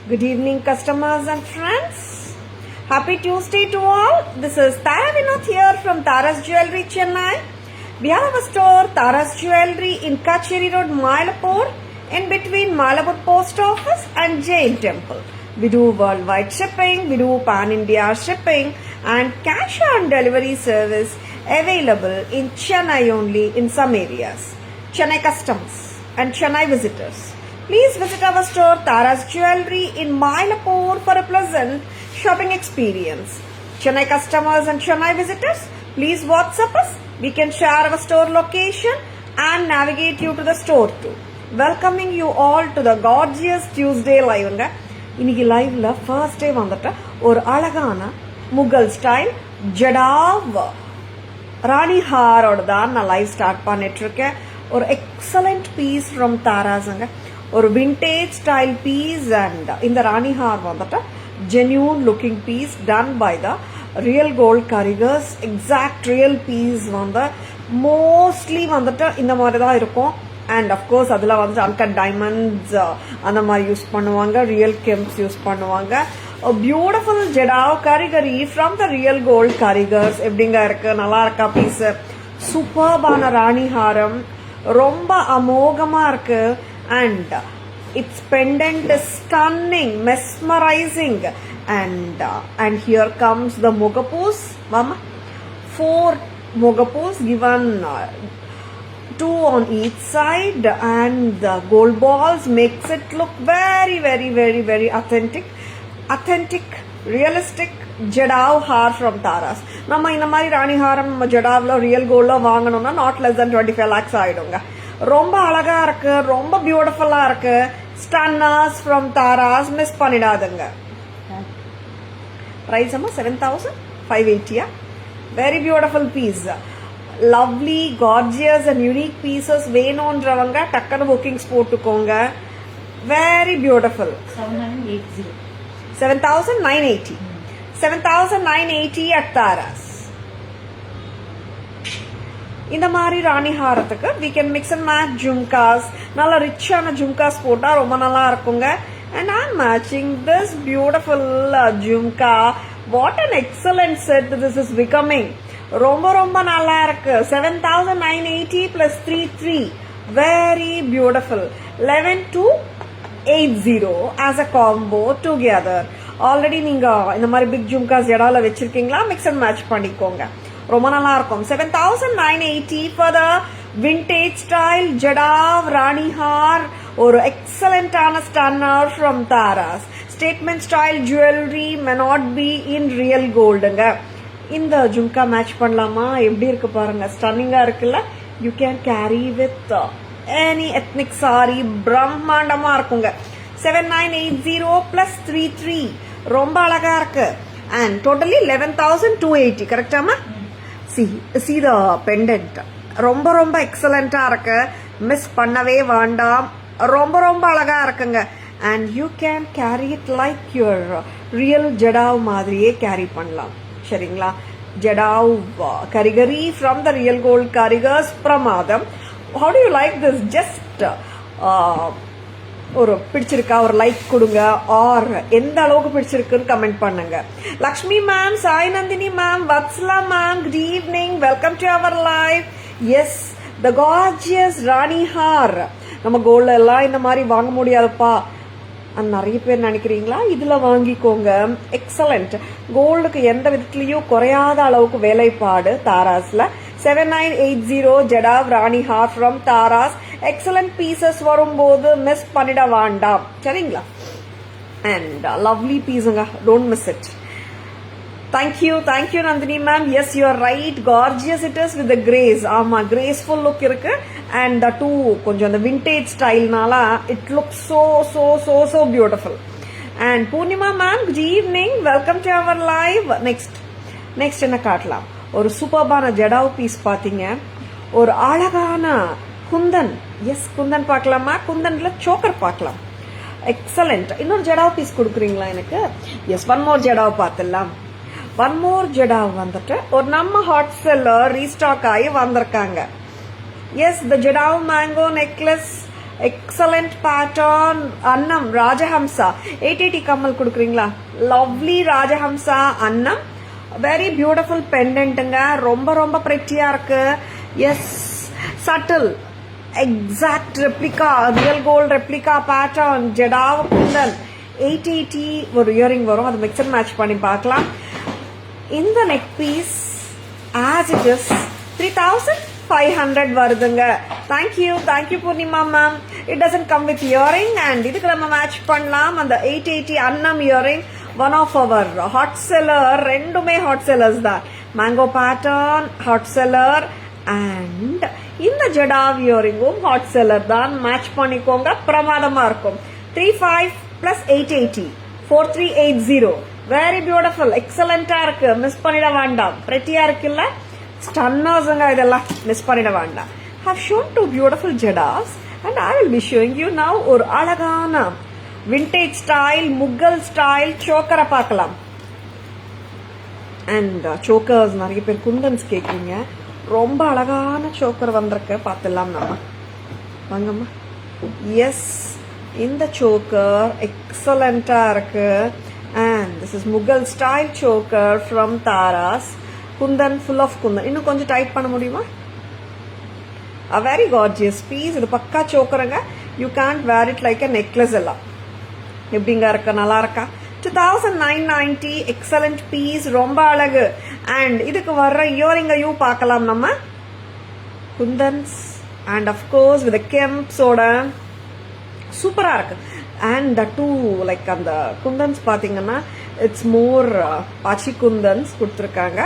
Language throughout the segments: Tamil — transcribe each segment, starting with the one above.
Good evening, customers and friends. Happy Tuesday to all. This is Tara Vinoth here from Tara's Jewelry, Chennai. We have a store, Tara's Jewelry, in Kacheri Road, Mylapore, in between Mylapore Post Office and Jain Temple. We do worldwide shipping, we do pan-India shipping, and cash on delivery service available in Chennai only in some areas. Chennai customers and Chennai visitors, please visit our store Tara's Jewelry in Mylapore for a pleasant shopping experience. Chennai customers and Chennai visitors, please WhatsApp us. We can share our store location and navigate you to the store too. Welcoming you all to the gorgeous Tuesday live. இன்னைக்கு லைவ்ல ஃபர்ஸ்ட் டே வந்துட்டு ஒரு அழகான முகல் ஸ்டைல் ஜடாவ் ராணி ஹாரோட தான் நான் லைவ் ஸ்டார்ட் பண்ணிட்டு இருக்கேன். ஒரு எக்ஸலண்ட் பீஸ் ஃப்ரம் தாராஸுங்க, ஒரு விண்டேஜ் ஸ்டைல் பீஸ். அண்ட் இந்த ராணி ஹார் வந்துட்டு genuine looking piece done by the real gold காரிகர்ஸ். எக்ஸாக்ட் ரியல் பீஸ் வந்து மோஸ்ட்லி வந்துட்டு இந்த மாதிரி தான் இருக்கும். அண்ட் அஃப்கோர்ஸ் அதில் வந்துட்டு அன்கட் டைமண்ட்ஸ் அந்த மாதிரி யூஸ் பண்ணுவாங்க, ரியல் கெம்ப்ஸ் யூஸ் பண்ணுவாங்க. பியூட்டிஃபுல் ஜெடாவ் காரிகரி ஃப்ரம் த ரியல் கோல்ட் காரிகர்ஸ். எப்படிங்க இருக்கு, நல்லா இருக்கா பீஸ்? சூப்பர்பான ராணி ஹாரம், ரொம்ப அமோகமா இருக்கு. And its pendant is stunning, mesmerising. And here comes the முகப்பூஸ். வாமா, 4 முகப்பூஸ் given 2 on each side, and the gold balls makes it look very very very very authentic realistic jadau haar from Taras. நம்ம இந்த மாதிரி ராணி ஹாரம் நம்ம ஜடாவ்ல ரியல் கோல்ட்ல வாங்கணும்னா நாட் லெஸ் than 25 lakhs ஆயிடுங்க. ரொம்ப அழகா இருக்கு, ரொம்ப பியூட்டிஃபுல்லா இருக்கு. ஸ்டன்னர்ஸ் ஃப்ரம் தாராஸ், மிஸ் பண்ணிடாதுங்க. Price 7,580. Very beautiful piece. Lovely gorgeous and unique pieces வேணும்ன்றவங்க டக்குனு புக்கிங்ஸ் போட்டுக்கோங்க. Very beautiful. 7,980. 7,980 at தாராஸ். இந்த மாதிரி ராணி ஹாரத்துக்கு we can mix and match jhumkas. நல்ல ரிச்சான ஜும்காஸ் போட்டா ரொம்ப நல்லா இருக்குங்க. And I'm matching this beautiful jhumka. What an excellent set this is becoming. ரொம்ப ரொம்ப நல்லா இருக்கு. 7,980 plus 3,3. Very beautiful. 11,280 as a combo together. Already நீங்க இந்த மாதிரி பிக் ஜும்காஸ் ஜடால வச்சிருக்கீங்களா? மிக்ஸ் அண்ட் மேட்ச் பண்ணிக்கோங்க, ரொம்ப நல்லா இருக்கும். 7,980 for the vintage style ஜடாவ் ராணி ஹார். ஒரு எக்ஸலண்டான stunner from Taras. Statement style jewellery may not be in real goldங்க. இந்த ஜும்கா மேட்ச் பண்ணலாமா? எப்படி இருக்கு பாருங்க, ஸ்டன்னிங்கா இருக்குல்ல. You can carry with any ethnic sari, பிரம்மாண்டமா இருக்குங்க. 7,980 plus 3,3. ரொம்ப அழகா இருக்கு. அண்ட் டோட்டலி 11,280. கரெக்டாமா? see the pendant. ரொம்ப ரொம்ப எக்ஸலண்டா இருக்கு, மிஸ் பண்ணவே வேண்டாம். ரொம்ப ரொம்ப அழகா இருக்குங்க. And you can carry it like your real ஜடாவ் மாதிரியே கேரி பண்ணலாம். சரிங்களா? ஜடாவ் கரிகரி ஃப்ரம் த ரியல் கோல்ட் காரிகர்ஸ் பிரமாதம். How do you like this? Just ஒரு பிடிச்சிருக்கா ஒரு லைக் கொடுங்க, ஆர் எந்த அளவுக்கு பிடிச்சிருக்குன்னு கமெண்ட் பண்ணுங்க. Lakshmi ma'am, Sai Nandini ma'am, Vatsala ma'am, good evening, welcome to our live. Yes, the gorgeous rani haar. நம்ம கோல்ட்ல எல்லாம் இந்த மாதிரி வாங்க முடியாதுப்பா நிறைய பேர் நினைக்கிறீங்களா? இதுல வாங்கிக்கோங்க. எக்ஸலண்ட். கோல்டுக்கு எந்த விதத்திலயும் குறையாத அளவுக்கு வேலைப்பாடு தாராஸ்ல. 7,980 ஜடாவ் ராணி ஹார் ஃப்ரம் தாராஸ். எக்ஸலண்ட் பீசஸ் வரும்போது மிஸ் பண்ணிட வேண்டாம். சரிங்களா? அண்ட் லவ்லி பீஸுங்க, don't miss it. Thank you Nandini ma'am. Yes, you are right. Gorgeous it is with grace. ஆமா, கிரேஸ்ஃபுல் லுக் இருக்கு. அண்ட் த டூ கொஞ்சம் அந்த விண்டேஜ் ஸ்டைல்னால it look so so so so beautiful. And Poornima ma'am, good evening, welcome to our live. Next என்ன காட்டலாம்? ஒரு சூப்பர்பான ஜடாவ் பீஸ் பாத்தீங்க, ஒரு அழகான குந்தன். எஸ், குந்தன் பார்க்கலாமா? குந்தன்ல சோக்கர் பார்க்கலாம். எக்ஸலண்ட். இன்னொரு ஜடாவ் பீஸ் கொடுக்குறீங்களா எனக்கு? எஸ், ஒன் மோர் ஜடாவ் பார்த்துடலாம். ஒன் மோர் ஜடாவ் வந்துட்டு ஒரு நம்ம ஹாட் செல்லர் ரீஸ்டாக் ஆகி வந்திருக்காங்க. எஸ், த ஜடாவ் மேங்கோ நெக்லஸ் எக்ஸலண்ட் பேட்டர்ன். அன்னம் ராஜஹம்சா 880 கம்மல் கொடுக்குறீங்களா? லவ்லி ராஜஹம்சா அன்னம். வெரி பியூட்டிஃபுல் பெண்டன்ட்டுங்க. ரொம்ப ரொம்ப பிரெட்டியா இருக்கு. Yes, subtle exact replica, real gold replica pattern, ஜெடாவ குந்தன். 880 ஒரு இயரிங் வரும். அது மிக்ஸ் அண்ட் மேட்ச் பண்ணி பார்க்கலாம். இந்த neck piece as it is 3500 வருதுங்க. Thank you Purnima ma'am. It doesn't come with earring and இதுக்கு நம்ம மேட்ச் பண்ணலாம் அந்த 880 அன்னம் earring. One of our hot seller. ரெண்டுமே ஹாட் செல்லர்ஸ் தான். Mango pattern hot seller and இந்த ஜெடாவ் இயரிங்கும் ஹாட் செல்லர் தான். மேட்ச் பண்ணிக்கோங்க, பிரமாதமா இருக்கும். 35 plus 880 4380. வெரி பியூட்டிஃபுல், எக்ஸலண்டா இருக்கு. மிஸ் பண்ணிட வேண்டாம். பிரெட்டியா இருக்குல்ல, ஸ்டன்னர்ஸ்ங்க. இதெல்லாம் மிஸ் பண்ணிட வேண்டாம். have shown two beautiful ஜெடாஸ் and I will be showing you now ஒரு அழகான விண்டேஜ் ஸ்டைல், முகல் ஸ்டைல் சோக்கரை பார்க்கலாம். அண்ட் சோக்கர்ஸ் நிறைய பேர் குந்தன்ஸ் கேட்குறீங்க. ரொம்ப அழகான சோக்கர் வந்திருக்கு, பார்த்துடலாம் நம்ம. வாங்கம்மா. எஸ், இந்த சோக்கர் எக்ஸலண்டா இருக்கு. And this is Mughal style choker from Taras. Kundan, full of kundan. இன்னும் கொஞ்சம் டைட் பண்ண முடியுமா? a very gorgeous piece. இது பக்கா சோக்கருங்க. You can't wear it like a necklace எல்லாம். எப்படிங்க இருக்க, நல்லா இருக்கா? 2990 எக்ஸலண்ட் பீஸ், ரொம்ப அழகு. அண்ட் இதுக்கு வர்ற இயரிங்கையும் பார்க்கலாம் நம்ம. குந்தன்ஸ் அண்ட் அஃப்கோர்ஸ் வித் கெம்ப்ஸோட சூப்பரா இருக்கு. அண்ட் டூ லைக் அந்த குந்தன்ஸ் பாத்தீங்கன்னா இட்ஸ் மோர் பாச்சி குந்தன்ஸ் கொடுத்துருக்காங்க.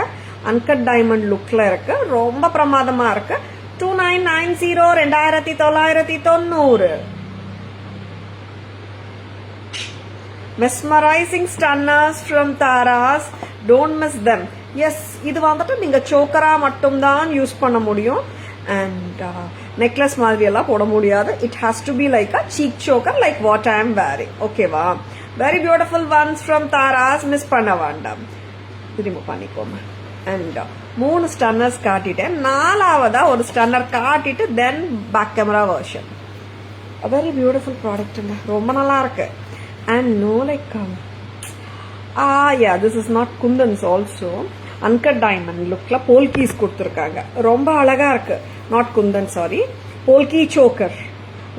அன்கட் டைமண்ட் லுக்ல இருக்கு. ரொம்ப பிரமாதமா இருக்கு. 2990 2990. Mesmerizing stunners from Taras. Don't miss them. Yes, இது வந்துட்டு நீங்க சோக்கரா மட்டும் தான் யூஸ் பண்ண முடியும். அண்ட் நெக்லஸ் மாதிரி எல்லாம் போட முடியாது. It has to be like a chic choker like what I am wearing. ஓகேவா? Very beautiful ones from Taras. Miss பண்ண வேண்டாம். திரும்ப பண்ணிக்கோங்க. And 3 stunners காட்டிட்டேன். 4ஆவதா ஒரு ஸ்டன்னர் காட்டிட்டு then back camera version. Very beautiful ப்ராடக்ட்டுங்க. ரொம்ப நல்லா இருக்கு. And no like this is not kundans also. Uncut diamond லுக்ல போல்கீஸ் கொடுத்துருக்காங்க. ரொம்ப அழகா இருக்கு. Not kundan, sorry, polki choker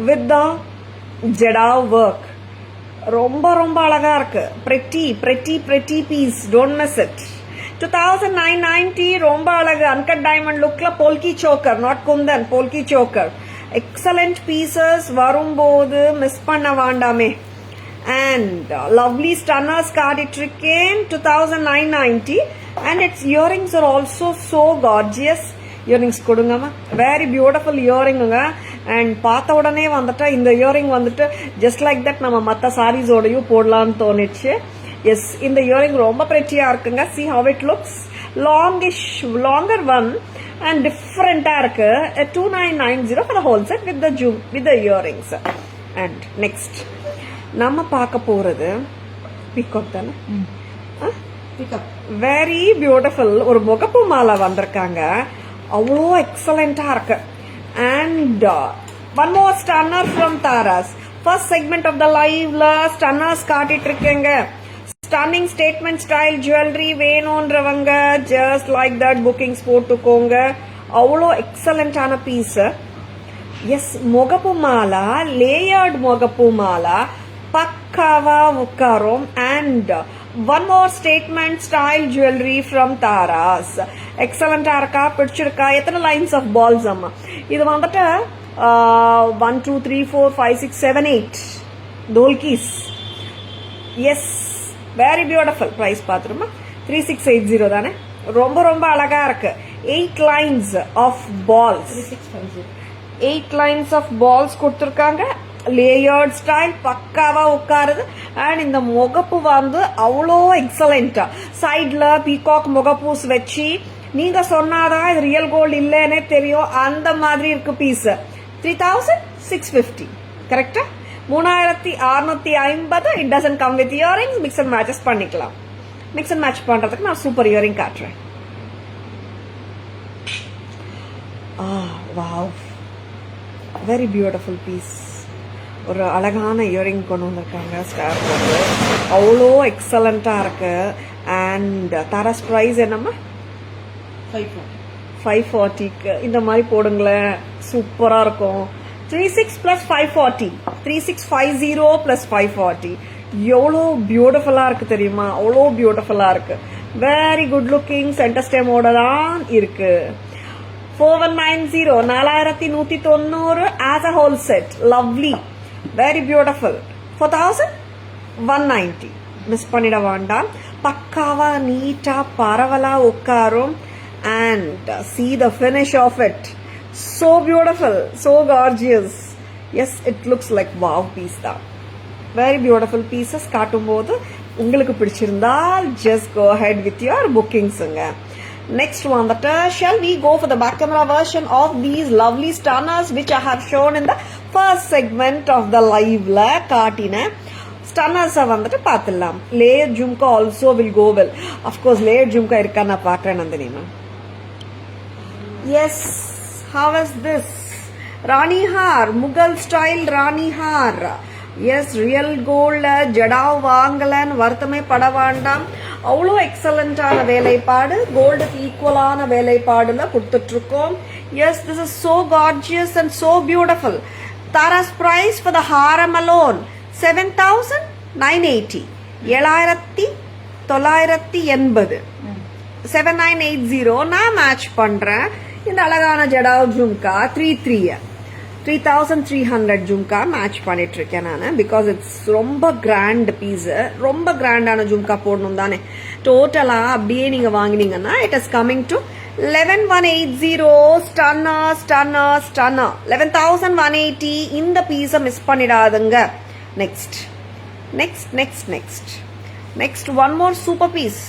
with the ஜெடாவ் ஒர்க். ரொம்ப ரொம்ப அழகா இருக்கு. pretty piece. Don't miss it. 2990. ரொம்ப அழகு. அன்கட் டைமண்ட் லுக்ல polki choker, not kundan, polki choker. Excellent pieces. வரும்போது மிஸ் பண்ண வேண்டாமே. And lovely stunners காட்டிட்டு இருக்கேன். 2990 and its earrings are also so gorgeous. earrings கொடுங்கம்மா. வெரி பியூட்டிஃபுல் இயரிங்குங்க. அண்ட் பார்த்த உடனே வந்துட்டு இந்த இயரிங் வந்துட்டு ஜஸ்ட் லைக் தட் நம்ம மற்ற சாரீஸோடையும் போடலான்னு தோணிச்சு. எஸ், இந்த இயரிங் ரொம்ப பிரெட்டியா இருக்குங்க. see how it looks. longer one and different-ஆ இருக்கு. 2990 for the whole set with the earrings. And next நம்ம பார்க்க போறது பீகாக் தானே. வெரி பியூட்டிஃபுல் ஒரு முகப்பு மாலை வந்திருக்காங்க. அவ்வளோ எக்ஸலண்டா இருக்கு. And one more stunner from Taras. First segment of the லைவ்ல ஸ்டன்னர்ஸ் காட்டிட்டு இருக்கேங்க. ஸ்டன்னிங் ஸ்டேட்மெண்ட் ஸ்டைல் ஜுவல்லரி வேணும்ன்றவங்க ஜஸ்ட் லைக் தட் புக்கிங்ஸ் போட்டுக்கோங்க. அவ்வளோ எக்ஸலண்டான பீஸ். எஸ், முகப்பு மாலா, லேயர்ட் முகப்பு மாலா பக்காவா உட்காரும். And one more statement style jewellery from Taras. எக்ஸலண்டா இருக்கா? பிடிச்சிருக்கா? எத்தனை லைன்ஸ் ஆஃப் பால்ஸ் அம்மா? இது வந்துட்டு 1 2 3 4 5 6 7 8 தோல்கீஸ். Yes, very beautiful. பிரைஸ் பாத்துருமா? 3680 தானே. ரொம்ப ரொம்ப அழகா இருக்கு. 8 lines of balls. 8 lines of balls கொடுத்துருக்காங்க. லேயர்ட் ஸ்டைல் பக்காவா உட்காருது. அண்ட் இந்த முகப்பு வந்து அவ்வளோ எக்ஸலண்டா சைட்ல பீகாக் முகப்பூஸ் வச்சு நீங்க சொன்னாதான் இது ரியல் கோல்டு இல்லைன்னே தெரியும். அந்த மாதிரி இருக்கு பீஸ். 3650 கரெக்டா? 3650. It doesn't come with earrings. Mix and matches பண்ணிக்கலாம். மிக்ஸ் அண்ட் மேட்ச் பண்றதுக்கு நான் சூப்பர் இயரிங் காட்டுறேன். Wow, very beautiful piece. ஒரு அழகான இயரிங் கொண்டு வந்திருக்காங்க ஸ்டார் போட்டு. அவ்வளோ எக்ஸலண்ட்டாக இருக்கு. அண்ட் தாராஸ் ப்ரைஸ் என்னம்மா? 540க்கு இந்த மாதிரி போடுங்களேன், சூப்பராக இருக்கும். 36 + 540, 3650 + 540 எவ்வளோ பியூட்டிஃபுல்லாக இருக்கு தெரியுமா? அவ்வளோ பியூட்டிஃபுல்லாக இருக்கு. வெரி குட் லுக்கிங் சென்டர் ஸ்டெமோட தான் இருக்கு. 4190, 4190 as a whole set. Lovely, very beautiful. 4190 miss பண்ணிட வேண்டாம். பக்காவா நீட்டா பரவலா உட்காரும். And see the finish of it. So beautiful, so gorgeous. Yes, it looks like wow piece da. Very beautiful pieces. காட்டும்போது உங்களுக்கு பிடிச்சிருந்தால் just go ahead with your bookings. Next one, shall we go for the back camera version of these lovely stunners which I have shown in the first segment of the live la காட்டின stunners வந்துட்டு பார்த்துடலாம். Layer jhumka also will go well. Of course layer jhumka இருக்கா நான் பார்க்குறேன் Nandini ma'am. Yes, how is this? Rani Har, Mughal style Rani Har. Yes, real gold ஜடாவ் வாங்கலன்னு வருத்தமே பட வேண்டாம். அவ்வளோ எக்ஸலண்டான வேலைப்பாடு, கோல்டுக்கு ஈக்குவலான வேலைப்பாடுல கொடுத்துட்டு இருக்கோம். Yes, this is so gorgeous and so beautiful. Tara's price for the haram alone 7,980. 7,980. 7980 நான் மேட்ச் பண்றேன். இந்த அழகான ஜடாவ் ஜும்கா 3300 ஜும்கா மேட்ச் பண்ணிட்டு இருக்கேன் நான். பிகாஸ் இட்ஸ் ரொம்ப கிராண்ட் பீஸ், ரொம்ப கிராண்டான ஜும்கா போடணும் தானே. டோட்டலா அப்படியே நீங்க வாங்கினீங்கன்னா it is coming to 11,180. Stunner stunner stunner 11,180. இந்த பீஸை மிஸ் பண்ணிடாதுங்க. Next next next next next one more super piece.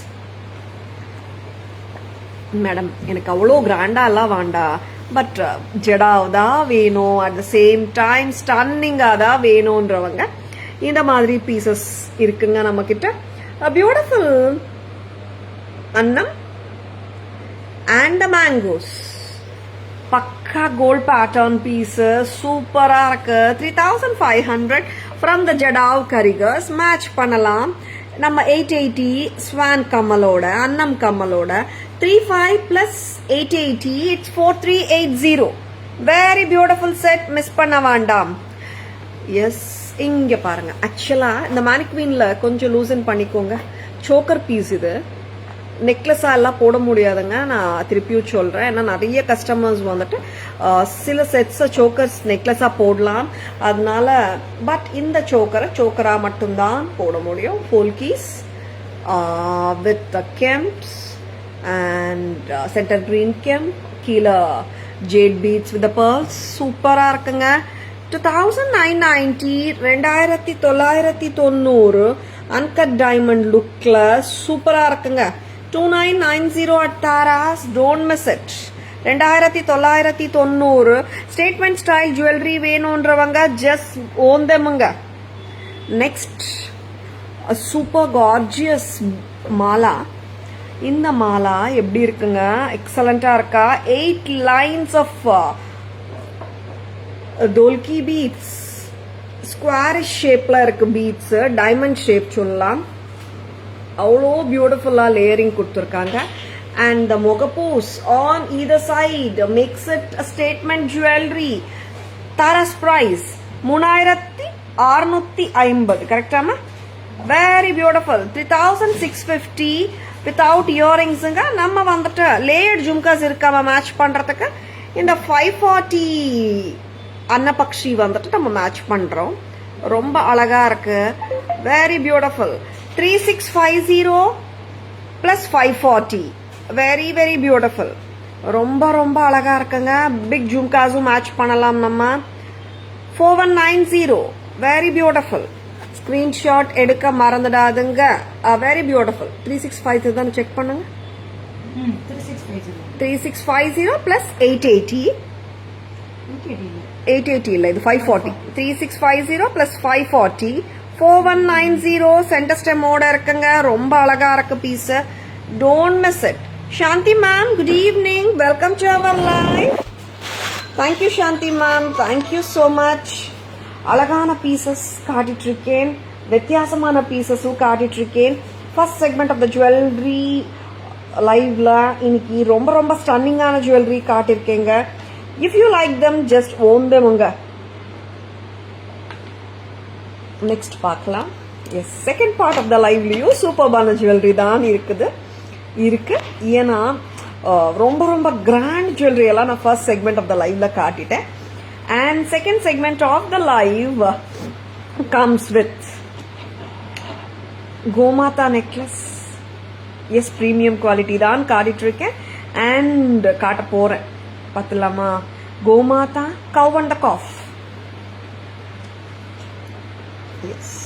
Madam எனக்கு அவ்வளோ கிராண்டா எல்லாம் வேண்டாம், பட் ஜடாவ் தான் வேணும், அட் த சேம் டைம் ஸ்டன்னிங்காக தான் வேணுன்றவங்க இந்த மாதிரி பீசஸ் இருக்குங்க நம்ம கிட்ட. பியூட்டிஃபுல் அன்னம் அண்ட் மேங்கோஸ், பக்கா கோல்ட் பேட்டர்ன் பீஸ், சூப்பரா இருக்கு. 3,500 ஃப்ரம் த ஜடாவ் கரிகர்ஸ் மேட்ச் பண்ணலாம். நம்ம 880 ஸ்வான் கம்மலோட, அன்னம் கம்மலோட 35 plus 880, it's 4380. Very beautiful set, miss பண்ண வேண்டாம். எஸ், இங்க பாருங்க. ஆக்சுவலா இந்த மேனிக்வீன்ல கொஞ்சம் லூசன் பண்ணிக்கோங்க. சோக்கர் பீஸ் இது, நெக்லஸா எல்லாம் போட முடியாதுங்க. நான் திருப்பியும் சொல்றேன், ஏன்னா நிறைய கஸ்டமர்ஸ் வந்துட்டு சில செட்ஸ் சோக்கர்ஸ் நெக்லஸா போடலாம், அதனால. பட் இந்த சோக்கரா மட்டும்தான் போட முடியும். Full keys with kemps and center green kem, கீழே jade beads with the pearls. சூப்பரா இருக்குங்க. 2,990, 2,990 uncut diamond lookல சூப்பரா இருக்குங்க. 2,990 at Tara's, don't miss it. 2,990 statement style jewelry வேணும்ன்றவங்க just own themங்க. Next, a super gorgeous Mala. இந்த மாலா எப்படி இருக்குங்க? எக்ஸலண்டா இருக்கா? 8 lines of டோல்கி பீட்ஸ், ஸ்கொயரிஷ் ஷேப்ல இருக்கு பீட்ஸ், டைமண்ட் ஷேப் சொல்லலாம். அவ்வளோ பியூட்டிஃபுல்லா லேயரிங் கொடுத்துருக்காங்க. அண்ட் த முகப்பூஸ் on either side makes it a statement jewelry. Tara's price 3,650. கரெக்டாமா? Very beautiful. 3,650 வித்தவுட் இயரிங்ஸுங்க. நம்ம வந்துட்டு லேயர்ட் ஜும்காஸ் இருக்காம மேட்ச் பண்றதுக்கு இந்த 540 அன்னபக்ஷி வந்துட்டு நம்ம மேட்ச் பண்றோம். ரொம்ப அழகா இருக்கு. Very beautiful. 3,650 plus 540. Very very beautiful. ரொம்ப ரொம்ப அழகா இருக்குங்க. பிக் ஜும்காஸும் மேட்ச் பண்ணலாம் நம்ம. 4190. Very beautiful. ஸ்கிரீன்ஷாட் எடுக்க மறந்துடாதுங்க. Very beautiful. 3,650 தான் செக் பண்ணுங்க. 3,650 plus 880. 880 இல்ல, இது 540. 3,650 plus 540. 4190 சென்டர் ஸ்டெமோட இருக்குங்க. ரொம்ப அழகா இருக்கு piece. Don't miss it. Shanti ma'am, good evening. Welcome to our live. Thank you Shanti ma'am, thank you so much. அழகான பீசஸ் காட்டிட்டு இருக்கேன், வித்தியாசமான பீசஸும் காட்டிட்டு இருக்கேன். First segment of the jewellery லைவ்ல இன்னைக்கு ரொம்ப ரொம்ப ஸ்டன்னிங்கான ஜுவல்லரி காட்டிருக்கேங்க. If you like them just own them. Next பார்க்கலாம். Yes, second part of the லைவ்லயும் சூப்பர்பான ஜுவல்லரி தான் இருக்கு. ஏன்னா ரொம்ப ரொம்ப கிராண்ட் ஜுவல்லரி எல்லாம் நான் ஃபர்ஸ்ட் செக்மெண்ட் ஆஃப் த லைவ்ல காட்டிட்டேன். And second segment of the live comes with Gomata necklace. Yes, premium quality தான் காட்டிட்டு இருக்கேன் அண்ட் காட்ட போறேன். பார்த்துலாமா? Gomata cow and calf. Yes,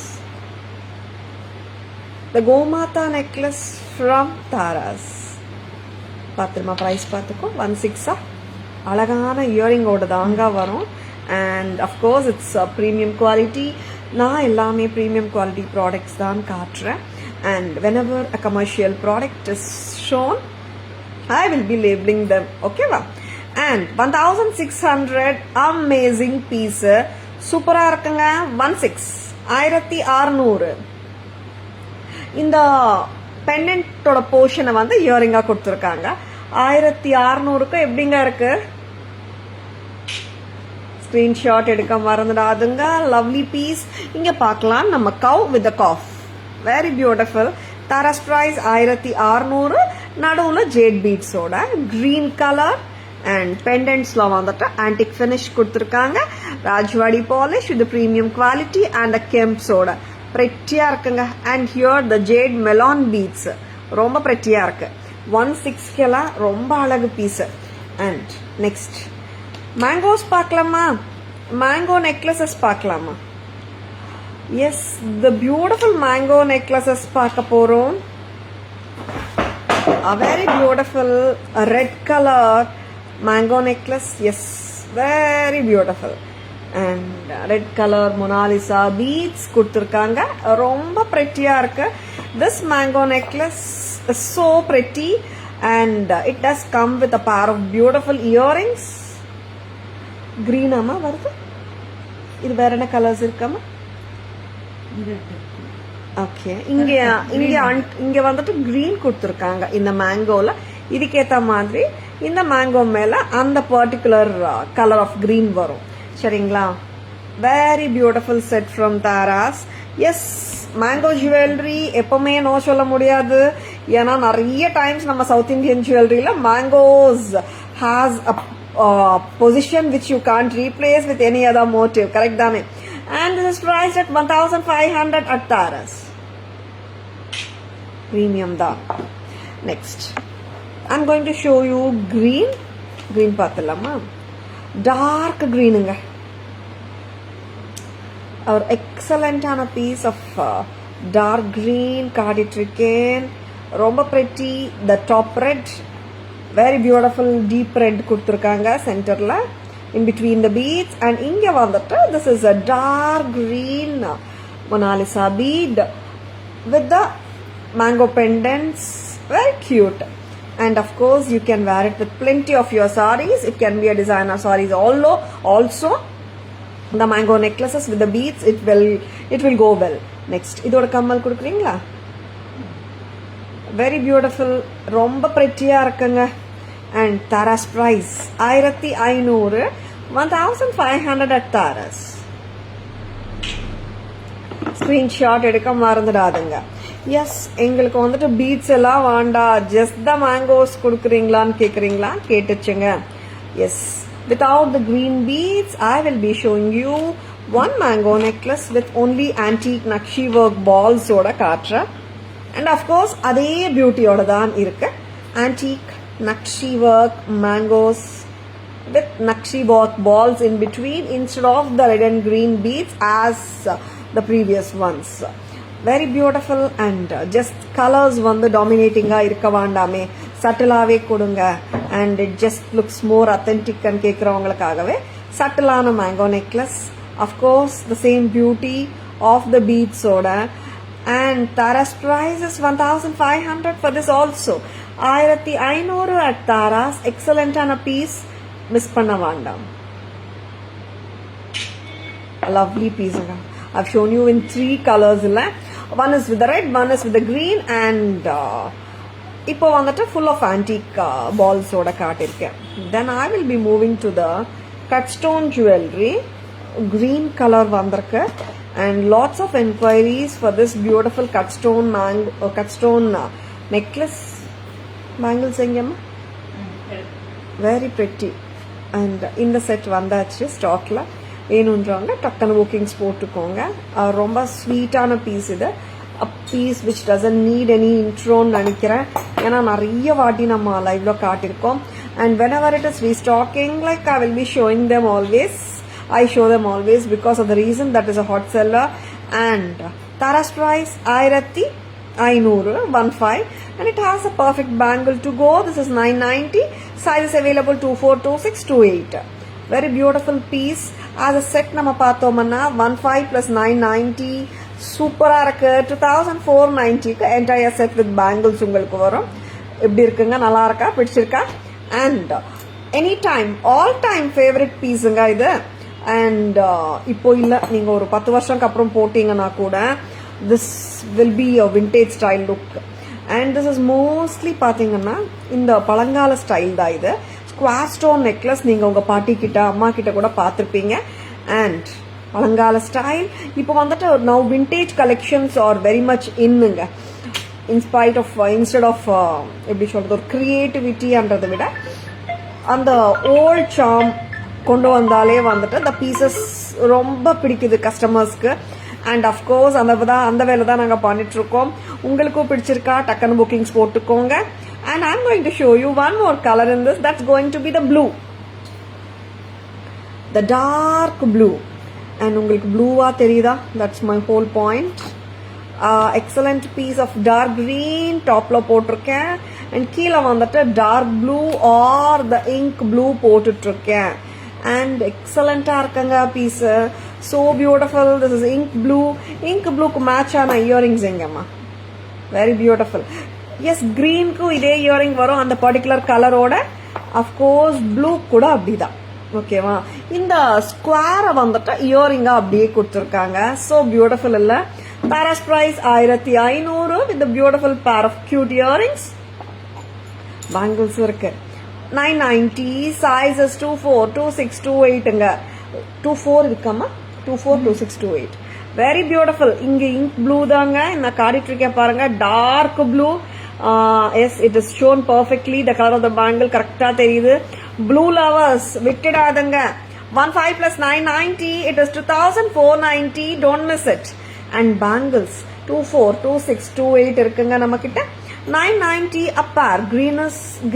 the Gomata necklace from Taras. பார்த்துமா, ப்ரைஸ் பார்த்துக்கோ. 16 அழகான இயரிங்கோட தாங்க வரும். And of course it's premium quality. நான் எல்லாமே ப்ரீமியம் குவாலிட்டி ப்ராடக்ட்ஸ் தான் காட்டுறேன். And whenever a commercial product is shown, I will be labeling them. ஓகேவா? அண்ட் 1600 அமேசிங் பீஸ், சூப்பராக இருக்குங்க. 1600. இந்த பெண்டன்ட்டோட போர்ஷனை வந்து இயரிங்கா கொடுத்துருக்காங்க. 1600க்கு எப்படிங்க இருக்கு? ஸ்கிரீன்ஷாட் எடுக்க மறந்துடாதுங்க. Lovely piece. இங்க பார்க்கலாம் நம்ம cow with calf. Very beautiful. Taras price 1600. நடுவுல ஜேட் பீட்ஸோட கிரீன் கலர் அண்ட் பெண்டன்ட்ஸ்ல வந்துட்டு ஆன்டிக் ஃபினிஷ் கொடுத்துருக்காங்க. Rajwadi polish with premium quality and கெம்ப்ஸோட பிரெட்டியா இருக்குங்க. And here the jade melon beads ரொம்ப பிரெட்டியா இருக்கு. 16 ரொம்ப அழகு பீஸ். அண்ட் நெக்ஸ்ட் மேங்கோஸ் பார்க்கலாமா? மேங்கோ நெக்லஸஸ் பார்க்கலாமா? Yes, the beautiful mango necklaces பார்க்க போறோம். A very beautiful red color mango necklace. Yes, very beautiful. And red color Mona Lisa beads கொடுத்திருக்காங்க. ரொம்ப pretty-ஆ இருக்கு. This mango necklace is so pretty and it does come with a pair of beautiful earrings. Green ஆமா வருது. இது வேற என்ன கலர்ஸ் இருக்காமா? ஓகே, இங்க வந்துட்டு கிரீன் கொடுத்துருக்காங்க இந்த மேங்கோல. இதுக்கேத்த மாதிரி இந்த மேங்கோ மேல அந்த பர்டிகுலர் கலர் ஆஃப் கிரீன் வரும். சரிங்களா? Very beautiful set from Taras. Yes, mango jewellery எப்பவுமே நோ சொல்ல முடியாது. ஏன்னா நிறைய டைம்ஸ் நம்ம சவுத் இந்தியன் ஜுவல்லரியில mangoes has a position which you can't replace with any other motive. Correct தானே? And this is priced at 1500 at Taras. Premium da. Next, I'm going to show you green. Green paathalama. Dark green inga. Our excellent on a piece of dark green carditrican. Romba pretty. The top red. Very beautiful deep red kuduthirukanga center la. In between the beads. And inga vandata, this is a dark green Mona Lisa bead with the mango pendants. Very cute. And of course you can wear it with plenty of your sarees. It can be a designer sarees also. The mango necklaces with the beads, it will go well. Next, idoda kammal kudukringla. Very beautiful. Romba pretty-ஆ இருக்குங்க. And Taras price 1500. 1500 at Taras. Screenshot எடுக்க மறந்துடாதுங்க. எஸ், எங்களுக்கு வந்துட்டு பீட்ஸ் எல்லாம் வேண்டா, ஜஸ்ட் த மேங்கோஸ் கொடுக்குறீங்களான்னு கேட்குறீங்களா? கேட்டுச்சுங்க. Yes, without the green beads I will be showing you one mango necklace with only antique Nakshi work balls ஓட காட்டுறேன். And of course அதே பியூட்டியோட தான் இருக்கு. Antique Nakshi work mangoes with Nakshi work balls in between instead of the red and green beads as the previous ones. Very beautiful. And just colors வந்து dominating-ஆ இருக்க வேண்டாமே, சட்டிலாவே கொடுங்க. And it just looks more authentic and கேட்குறவங்களுக்காகவே சட்டிலான mango necklace. Of course the same beauty of the beads ஓட. And Taras price is 1500 for this also. 1500 at Taras. Excellent on a piece. Miss பண்ண வேண்டாம். lovely piece. I've shown you in 3 colors. One is with the red, one is with the green, and இப்போ வந்துட்டு full of antique balls ஓட காட்டிருக்கேன். Then I will be moving to the cut stone jewelry. Green color வந்திருக்கு, and lots of enquiries for this beautiful cut stone necklace bangles எங்கம்மா? Very pretty. And இந்த செட் வந்தாச்சு ஸ்டாக்ல. வேணுன்றவங்க டக்குன்னு புக்கிங்ஸ் போட்டுக்கோங்க. ரொம்ப ஸ்வீட்டான பீஸ் இது. A piece which doesn't need any intro நினைக்கிறேன். ஏன்னா நிறைய வாட்டி நம்ம லைவ்ல காட்டிருக்கோம். And whenever it is restocking, like I will be showing them always. I show them always because of the reason that is a hot seller. And Tara's price 1500 and it has a perfect bangle to go. This is 990. Size is available 24, 26, 28. Very beautiful piece. As a set நம்ம பார்த்தோம்னா 15 plus 990 சூப்பரா இருக்கு. 2490 க்கு entire set with bangles உங்களுக்கு வரும். எப்படி இருக்குங்க? நல்லா இருக்கா? பிடிச்சிருக்கா? And anytime all time favorite pieceங்க இது. And இப்போ இல்ல, நீங்க ஒரு 10 வருஷத்துக்கு அப்புறம் போட்டீங்கன்னா கூட this will be a vintage style look. And this is mostly பாத்தீங்கன்னா இந்த பழங்கால ஸ்டைல் தான் இது. ஸ்குவார் ஸ்டோன் நெக்லஸ் நீங்க உங்க பாட்டி கிட்ட அம்மா கிட்ட கூட பார்த்திருப்பீங்க. அண்ட் பழங்கால ஸ்டைல் இப்போ வந்துட்டு now vintage collections are very much இன்னுங்க. இன்ஸ்பைட் ஆஃப் இன்ஸ்டெட் ஆஃப் எப்படி சொல்றது, ஒரு கிரியேட்டிவிட்டின்றதை விட அந்த ஓல்ட் சாம் கொண்டு வந்தாலே வந்துட்டு the பீசஸ் ரொம்ப பிடிக்குது கஸ்டமர்ஸ்க்கு. அண்ட் அஃப்கோர்ஸ் அந்த வேலை தான் நாங்கள் பண்ணிட்டு இருக்கோம். உங்களுக்கும் பிடிச்சிருக்கா? டக்குன்னு புக்கிங்ஸ் போட்டுக்கோங்க. And I'm going to show you one more color in this. That's going to be the blue. The dark blue. And உங்களுக்கு blueவா தெரியுதா? That's my whole point. Excellent piece of dark green topல போட்டிருக்கேன். And கீழே வந்துட்டு dark blue or the ink blue போட்டுட்ருக்கேன். And excellent இருக்குங்க piece. So beautiful. This is ink blue. Ink blueக்கு மேட்ச் ஆன இயரிங்ஸ் எங்கம்மா? Very beautiful. எஸ், கிரீனுக்கும் இதே இயரிங் வரும் அந்த பர்டிகுலர் கலரோட. அஃப்கோர்ஸ் ப்ளூ கூட அப்படிதான். ஓகேவா? இந்த ஸ்கொயரை வந்துட்டு இயரிங்கா அப்படியே கொடுத்துருக்காங்க. ஸோ பியூட்டிஃபுல் இல்ல? Tara's price 1500 with the beautiful pair of cute earrings. Bangles இருக்கு 990. Sizes 24, 26, 28ங்க. 24 இருக்காமா? 24, 26, 28. Very beautiful. இங்க இங்க் ப்ளூ தாங்க நான் காட்டிட்டு இருக்கேன் பாருங்க. Dark blue. Yes, it is shown perfectly. The color of the bangle கரெக்டா தெரியுது. Blue lovers விட்டுடாதங்க. 15 plus 990. It is 2490. Don't miss it. And bangles 24, 26, 28 இருக்குங்க நம்ம கிட்ட. 990 a pair.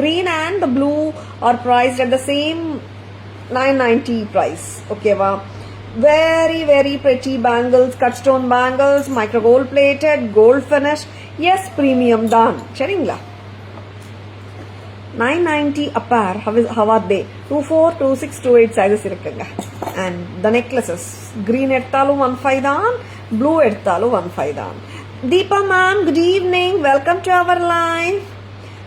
Green and the blue are priced at the same 990 price. Okay va? Very very pretty bangles, cut stone bangles, micro gold plated, gold finish. Yes, premium தான். சரிங்களா? 990 a pair. How are they? 24, 26, 28 sizes இருக்குங்க. And the necklaces, green எடுத்தாலும் 15 தான், blue எடுத்தாலும் 15 தான். Deepa ma'am, good evening. Welcome to our live.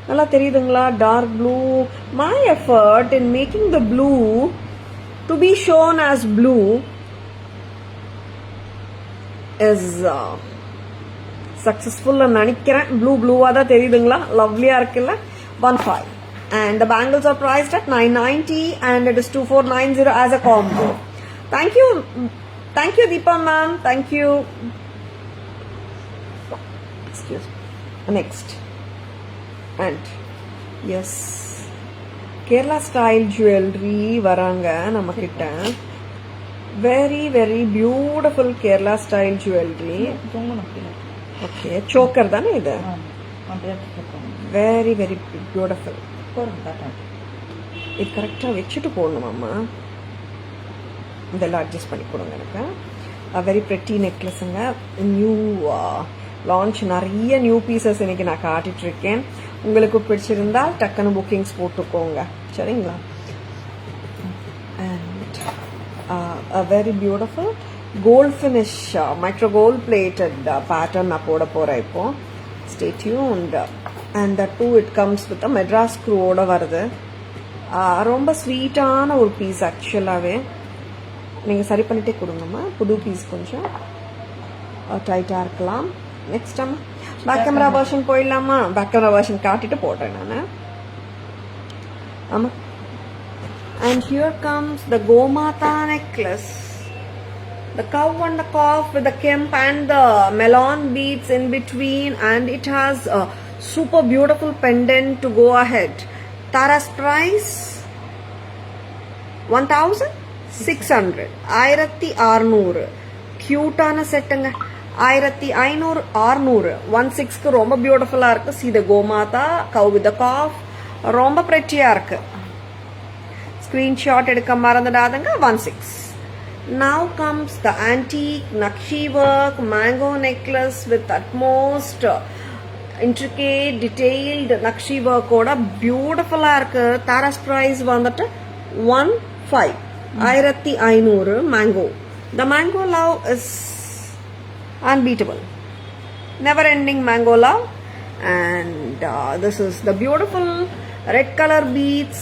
நல்லா தெரியுதுங்களா? dark blue. My effort in making the blue to be shown as blue is successful நினைக்கிறேன். ப்ளூவா தான் தெரியுதுங்களா? லவ்லியா இருக்குல்ல? 15. And the bangles are priced at 990 and it is 2490 as a combo. Thank you Deepa ma'am. Thank you. Excuse me. Next. And yes, Kerala style jewelry வராங்க நம்ம கிட்ட. Very very beautiful Kerala style jewelry. Okay, choker தானே இது? Very very beautiful. இது கரெக்டா வச்சுட்டு போடணுமாம்மா? இதெல்லாம் அட்ஜஸ்ட் பண்ணி கொடுங்க எனக்கு. வெரி பிரெட்டி நெக்லஸுங்க. நியூ லான்ச், நிறைய நியூ பீசஸ் இன்னைக்கு நான் காட்டிட்டு இருக்கேன். உங்களுக்கு பிடிச்சிருந்தா டக்குன்னு புக்கிங்ஸ் போட்டுக்கோங்க. சரிங்களா? And very beautiful gold finish micro gold plated pattern நான் போட போறேன் இப்போ. Stay tuned. And that too it comes with Madras ஸ்க்ரூவோட வருது. ரொம்ப ஸ்வீட்டான ஒரு பீஸ் ஆக்சுவலாகவே. நீங்கள் சரி பண்ணிட்டே கொடுங்கம்மா. புது பீஸ் கொஞ்சம் டைட்டாக இருக்கலாம். நெக்ஸ்ட் அம்மா பேக் கேமரா வெர்ஷன் போயிடலாமா? பேக் கேமரா வெர்ஷன் காட்டிட்டு போடுறேன் நான். ஆமாம். And here comes the Gomata necklace. The cow and the calf with the kemp and the melon beads in between, and it has a super beautiful pendant to go ahead. Tara's price 1600. 1600. Cute-ஆன செட்டுங்க. 1500 600 16க்கு ரொம்ப பியூட்டிஃபுல்லா இருக்கு. See the Gomata cow with the calf, ரொம்ப pretty-ஆ இருக்கு. Screenshot எடுக்க மறந்துடாதங்க. 16. Now comes the antique Nakshi work mango necklace with utmost intricate detailed Nakshi work oda beautiful ah irukku. Tara's price vandata 1500 mango. The mango love is unbeatable, never ending mango love. And this is the beautiful red color beads.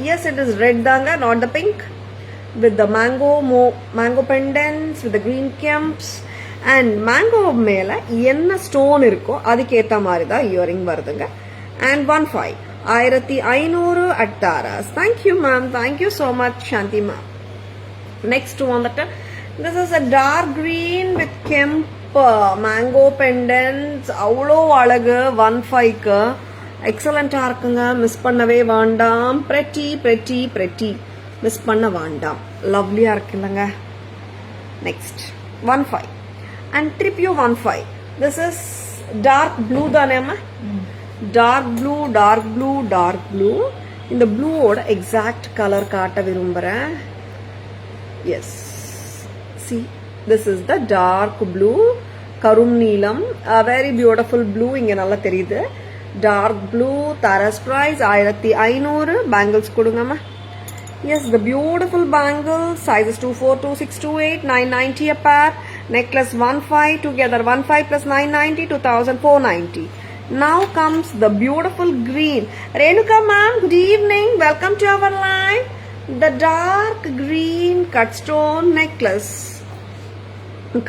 Yes, it is red danga, not the pink, with the mango pendants with the green kemps. And mango மேல என்ன ஸ்டோன் இருக்கோ அதுக்கு ஏத்த மாதிரி தான் இயரிங் வருதுங்க. And 1500 at Tara's. Thank you ma'am, thank you so much Shanti ma'am. Next one, this is a dark green with kemp mango pendants. அவ்வளோ அழகு. 15க்கு எக்ஸலண்டா இருக்குங்க. மிஸ் பண்ணவே வேண்டாம். pretty மிஸ் பண்ண வேண்டாம். லவ்லியா இருக்குல்லங்க. Next 15 and Tripio 15. This is dark blue தானே அம்மா? dark blue. இந்த blue ஓட exact color காட்ட விரும்புறேன். Yes, see, this is the dark blue, கரும் நீலம், a very beautiful blue. இங்க நல்லா தெரியுது. dark blue. Tara's price 1500. bangles கொடுங்கம்மா. Yes, the beautiful bangles, sizes 24, 26, 28, 990 a pair. Necklace 15 together, 15 plus 990, 2490. Now comes the beautiful green. Renuka ma'am, good evening. Welcome to our line. The dark green cut stone necklace.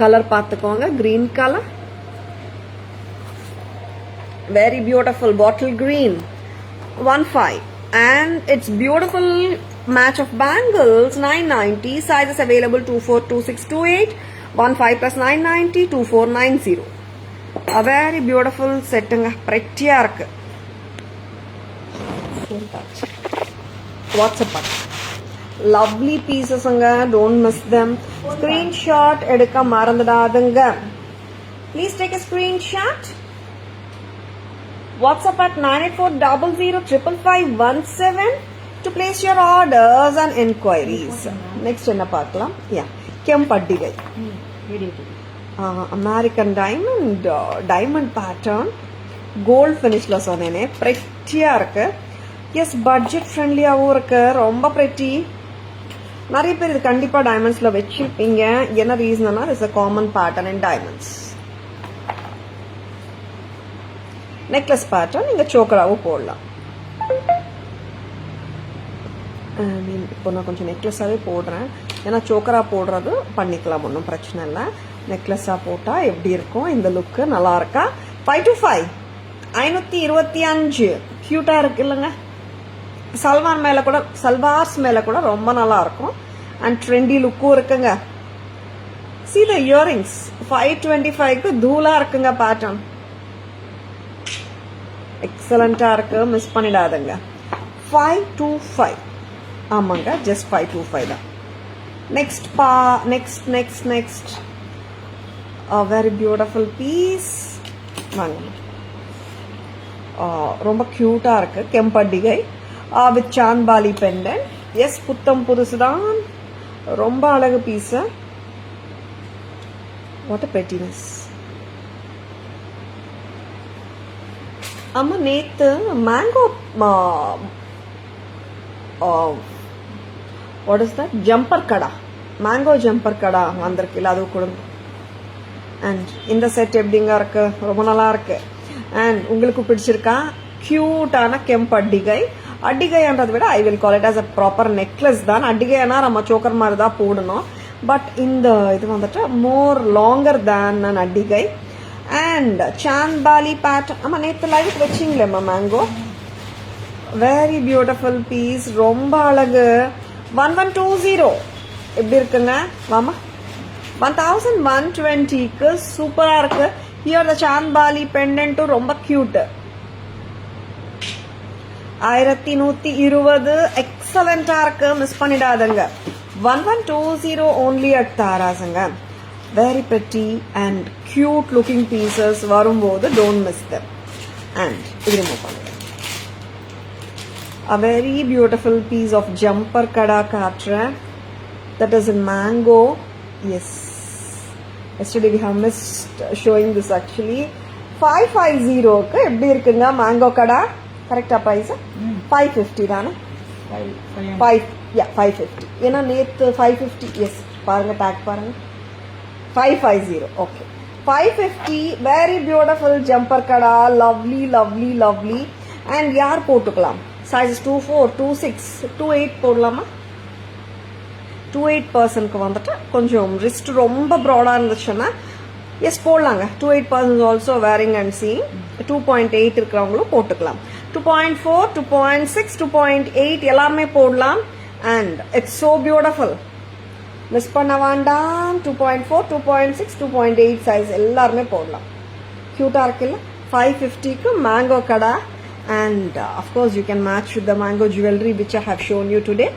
Color paathukonga, green color. Very beautiful bottle green. 15. And it's beautiful match of bangles, 990. Sizes available 24, 26, 28. 15 plus 990, 2490. A very beautiful setting. Pretty-ஆ இருக்கு. WhatsApp. Lovely pieces anga. Don't miss them. Screenshot எடுக்க மறந்துடாதீங்க. Please take a screenshot. WhatsApp at 9840055517 to place your orders and inquiries. Next என்ன பார்க்கலாம்? Yeah. கெம்பட்டிகை. அமெரிக்கன் டைமண்ட் பேட்டர்ன் கோல்ட் ஃபினிஷ்ல சொன்னேனே. பிரெட்டியா இருக்கு. எஸ், பட்ஜெட் ஃப்ரெண்ட்லியாகவும் இருக்கு. ரொம்ப பிரெட்டி. நிறைய பேர் இது கண்டிப்பா டைமண்ட்ஸ்ல வச்சிருப்பீங்க. என்ன ரீசன்னா it's a common pattern in diamonds. Necklace pattern நீங்க சோக்கராவும் போடலாம். இப்போ நான் கொஞ்சம் நெக்லஸாகவே போடுறேன். ஏன்னா சோக்கரா போடுறது பண்ணிக்கலாம், ஒன்றும் பிரச்சனை இல்லை. நெக்லஸாக போட்டால் எப்படி இருக்கும் இந்த லுக்கு? நல்லா இருக்கா? 5 to 5 525. க்யூட்டாக இருக்கு இல்லைங்க? சல்வார்ஸ் மேலே கூட ரொம்ப நல்லா இருக்கும். அண்ட் ட்ரெண்டி லுக்கும் இருக்குங்க. See the earrings 525க்கு தூளா இருக்குங்க. பேட்டர்ன் எக்ஸலண்டா இருக்கு. மிஸ் பண்ணிடாதுங்க. 525. ஆமாங்க, ஜஸ்ட் 525 தான். Next a very beautiful piece. வாங்க, ரொம்ப கியூட்டா இருக்கு. கெம்பட்டிகை வித் சாந்த்பாலி பெண்டன்ட். எஸ், புத்தம் புதுசுதான். ரொம்ப அழகு பீஸ். What a prettiness. அம்மா நேத்து mango what is that jumper kara, mango jumper கடா வந்திருக்குல்ல, அது கொடுங்க. அண்ட் இந்த செட் எப்படிங்க இருக்கு? ரொம்ப நல்லா இருக்கு. அண்ட் உங்களுக்கு பிடிச்சிருக்கா? கியூட்டான கெம்பட்டிகை அட்டிகைன்றதை விட I will call it as a proper necklace தான். அட்டிகைனா நம்ம சோக்கர் மாதிரி தான் போடணும். பட் இந்த இது வந்துட்டு மோர் லாங்கர் தேன் அன் அட்டிகை. And chandbali pattern. ஆமாம், நேற்று லைவ் வச்சிங்களேம்மா மேங்கோ. வெரி பியூட்டிஃபுல் பீஸ், ரொம்ப அழகு. 1120 எப்படி இருக்குங்க மாமா? 1120க்கு சூப்பரா இருக்கு. ஹியர் த சாந்த்பாலி பெண்டன்ட்டும் ரொம்ப கியூட். 1120 எக்ஸலண்டா இருக்கு, மிஸ் பண்ணிடாதுங்க. 1120 only at தாராஸுங்க. Very pretty and cute looking pieces வரும்போது don't miss them. And இது ரிமூவ் பண்ணுங்க. A very beautiful piece of jumper kada kaatra that is in mango. Yes, yesterday we have missed showing this actually. 550 க்கு எப்படி இருக்குங்க mango kada? கரெக்டா பிரைஸ் 550 தானே? 550. ஏன்னா நேத்து 550. எஸ், பாருங்க டேக் பாருங்க. 550. Okay, 550. Very beautiful jumper kara. Lovely lovely lovely. And யார் போட்டுக்கலாம்? சைஸஸ் 24, 26, 28 போடலாமா? 28 பர்சன்ட்க்கு வந்துட்டு கொஞ்சம் ரிஸ்ட் ரொம்ப ப்ராடாக இருந்துச்சுன்னா எஸ் போடலாங்க. 28% ஆல்சோ வேரிங் அண்ட் சீயிங். 2.8 இருக்கிறவங்களும் போட்டுக்கலாம். 2.4, 2.6, 2.8 எல்லாமே போடலாம். And it's so beautiful, miss பண்ண வேண்டாம். 2.4, 2.6, 2.8 சைஸ் எல்லாருமே போடலாம். க்யூட்டாக இருக்குல்ல? 550க்கு mango kara. And of course you can match with the mango jewelry which I have shown you today.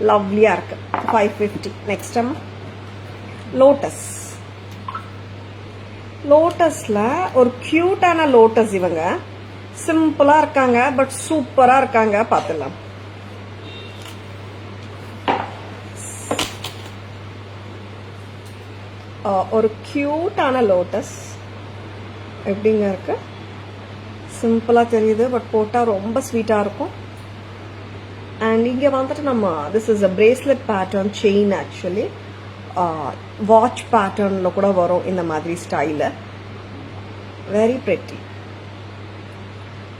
Lovely arc. 550. Next time lotus. Lotusல ஒரு கியூட்டான லோட்டஸ். இவங்க சிம்பிளா இருக்காங்க பட் சூப்பரா இருக்காங்க. பார்த்துலாம். ஒரு கியூட்டான லோட்டஸ் எப்படிங்க இருக்கு? சிம்பிளாக தெரியுது பட் போட்டால் ரொம்ப ஸ்வீட்டாக இருக்கும். அண்ட் இங்கே வந்துட்டு நம்ம this is a bracelet pattern chain. Actually watch பேட்டர்னில் கூட வரும் இந்த மாதிரி style. Very pretty.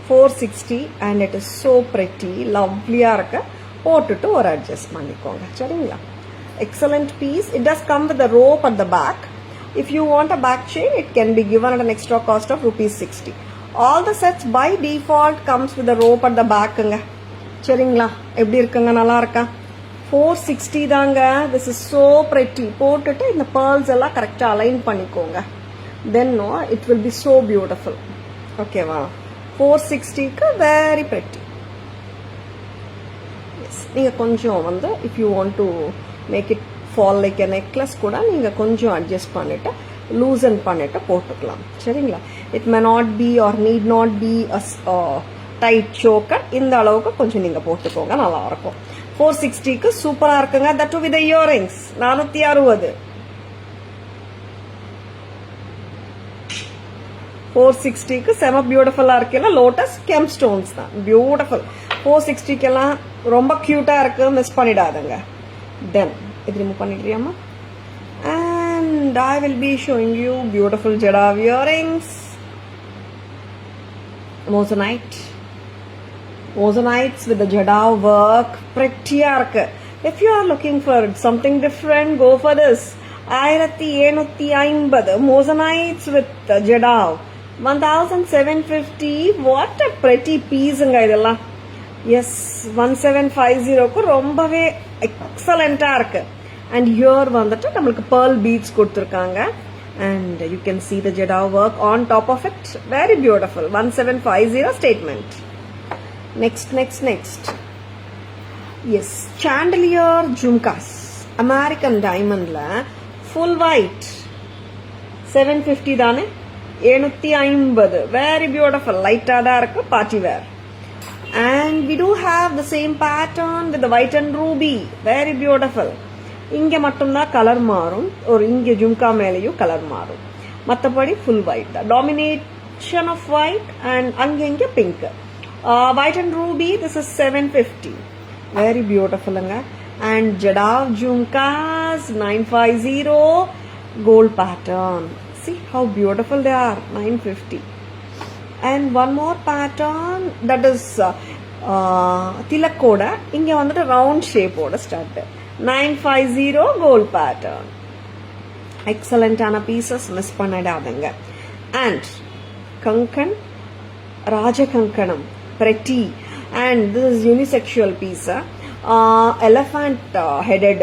460 and it is so pretty. லவ்லியாக இருக்க. போட்டுட்டு ஒரு அட்ஜஸ்ட் பண்ணிக்கோங்க, சரிங்களா? Excellent piece. It does come with a rope at the back. If you want a back chain, it can be given at an extra cost of ₹60. All the sets by default comes with a rope at the back. சரிங்களா? எப்படி இருக்குங்க? நல்லா இருக்கா? 460 தாங்க. This is so pretty. போட்டுட்டு இந்த pearls எல்லாம் கரெக்டா அலைன் பண்ணிக்கோங்க. Then no, it will be so beautiful. ஓகேவா? 460க்கு very pretty. Yes, நீங்க கொஞ்சம் வந்து if you want to make it fall like a necklace கூட நீங்க கொஞ்சம் அட்ஜஸ்ட் பண்ணிட்டு லூசன் பண்ணிட்டு போட்டுக்கலாம், சரிங்களா? It may not be or need not be tight choker. இந்த அளவுக்கு கொஞ்சம் நீங்க போட்டுக்கோங்க, நல்லா இருக்கும். 460க்கு சூப்பரா இருக்குங்க. That with earrings 460. 460க்கு செம பியூட்டிஃபுல்லா இருக்குல்ல? லோட்டஸ் கெம் ஸ்டோன்ஸ் தான், பியூட்டிஃபுல். 460க்கெல்லாம் ரொம்ப கியூட்டா இருக்கு, மிஸ் பண்ணிடாதுங்க. தென் இது remove பண்ணிடுறியாமா? And I will be showing you beautiful Jadav earrings. Moissanite. Moissanites with the Jadav work. Pretty arc. If you are looking for something different, go for this. 1750 Moissanites with Jadav. 1750. What a pretty piece. Yes, 1750 ரொம்பவே எக்ஸலண்டா இருக்கு. And here வந்துட்டு நம்மளுக்கு pearl beads கொடுத்திருக்காங்க. And you can see the Jadav work on top of it. Very beautiful. 1750 statement. Next. Yes, chandelier jhumkas. American diamond la full white. 750 தானே? 750. Very beautiful. Light ஆதா இருக்கு, party wear. And we do have the same pattern with the white and ruby. Very beautiful. இங்கே மட்டும்தான் கலர் மாறும், ஒரு இங்கே ஜும்கா மேலேயும் கலர் மாறும். மற்றபடி ஃபுல் ஒயிட் தான். டாமினேஷன் ஆஃப் ஒயிட் அண்ட் அங்கே pink. White and ruby. This is 750. Very பியூட்டிஃபுல்லுங்க. And jadau jhumkas 950 gold pattern. See how beautiful they are. 950. And one more pattern that is திலக்கோட இங்கே வந்துட்டு ரவுண்ட் ஷேப்போட ஸ்டார்ட் 950 கோல்ட் பேட்டர்ன். எக்ஸலண்டான பீசஸ், மிஸ் பண்ணிடாதுங்க. அண்ட் கங்கன், ராஜ கங்கணம், pretty, and this is unisexual piece. Elephant headed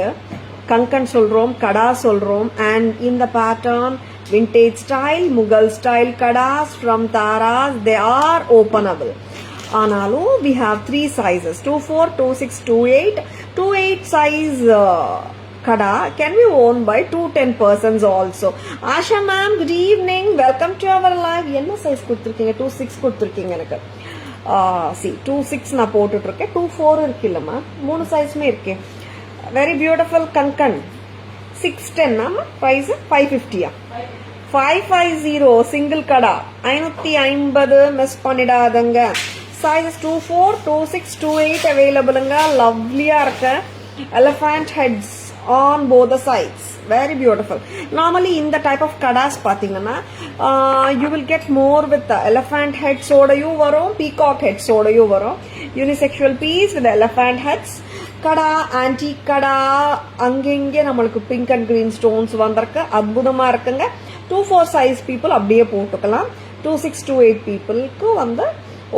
kankan solrom, kada solrom, and in the pattern vintage style, Mughal style kadas from Taras, they are openable. Analu we have 3 sizes, 24, 26, 28. 28 size kada can be worn by 210 persons also. Asha ma'am, good evening, welcome to our live. Enna size kuduthirkeenga? 26 kuduthirkeenga enakku. See 26 na போட்டுட்டிருக்கேன். 24 இருக்குல்லம்மா, 3 சைஸ்மே இருக்கு. வெரி பியூட்டிஃபுல் கங்கன் 610 ஆமா. பிரைஸ் 550 550 சிங்கிள் கடா 550. மிஸ் பண்ணிடாதங்க. சைஸஸ் 24, 26, 28 அவைலபிளுங்க. லவ்லியா இருக்கு. Elephant heads on both the sides, very beautiful. Normally in the type of kadas pathina you will get more with the elephant heads odayu varum, peacock heads odayu varum. Unisexual piece with the elephant heads. Kada antique kada angenge namalku pink and green stones vandirukku, adbudama irukanga. 24 size people அப்படியே போட்டுக்கலாம். 26 to 8 people க்கு வந்து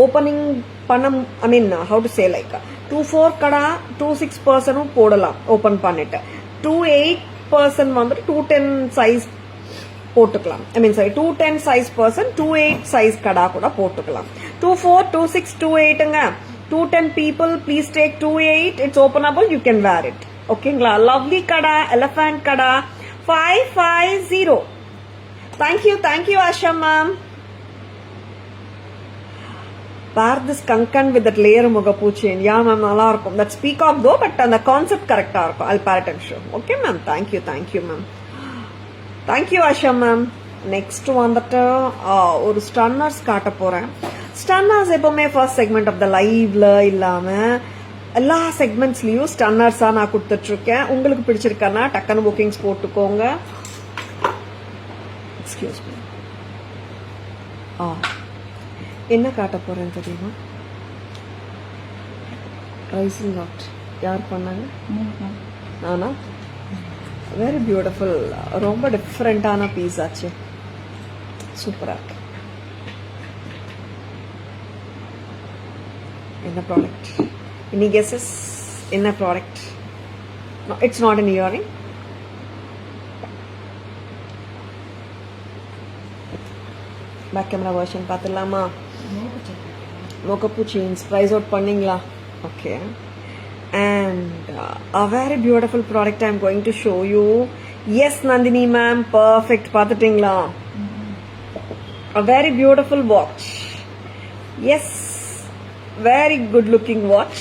ஓபனிங் பண்ண, I mean how to say, like 24 கடா 26 பர்சனும் போடலாம் ஓபன் பண்ணிட்டு. 28 பர்சன் வந்து 210 சைஸ் போட்டுக்கலாம். I mean sorry 210 size person 28 size கடா கூட போட்டுக்கலாம். 24, 26, 28ங்க. 210 people please take 28. It's openable, you can wear it. ஓகேங்களா? Lovely kara, elephant kara 550. Thank you Asha ma'am. Wear this kankan with that layer mugapu chain. Yeah ma'am, nalla irukum. That's peacock though, but the concept correct ah irukum. I'll pair it and show. Okay ma'am, thank you ma'am. Thank you Asha ma'am. Next வந்துட்டு ஒரு ஸ்டன்னர்ஸ் காட்ட போறேன். ஸ்டன்னர்ஸ் எப்பவுமே ஃபர்ஸ்ட் செக்மெண்ட் ஆஃப் த லைவ்ல இல்லாம எல்லா செக்மெண்ட்ஸ்லயும் ஸ்டன்னர்ஸா நான் கொடுத்துட்டு இருக்கேன். உங்களுக்கு பிடிச்சிருக்கா டக்குன்னு புக்கிங்ஸ் போட்டுக்கோங்க. Excuse me. என்ன காட்ட போறேன்னு தெரியுமா? ரைசிங் அவுட் யார் பண்ணாங்க? நானா? வெரி பியூட்டிஃபுல், ரொம்ப டிஃப்ரெண்டான பீஸ் ஆச்சு. சூப்பரா இருக்கு. என்ன ப்ராடக்ட்? Any guesses? என்ன product? It's not an earring. Back camera version பார்த்துடலாமா? மொகப்பு செயின்ஸ் ப்ரைஸ் அவுட் பண்ணீங்களா? Okay. And a very beautiful product I'm going to show you. Yes Nandini ma'am, perfect. பார்த்துட்டீங்களா? A very beautiful watch. Yes, very good looking watch,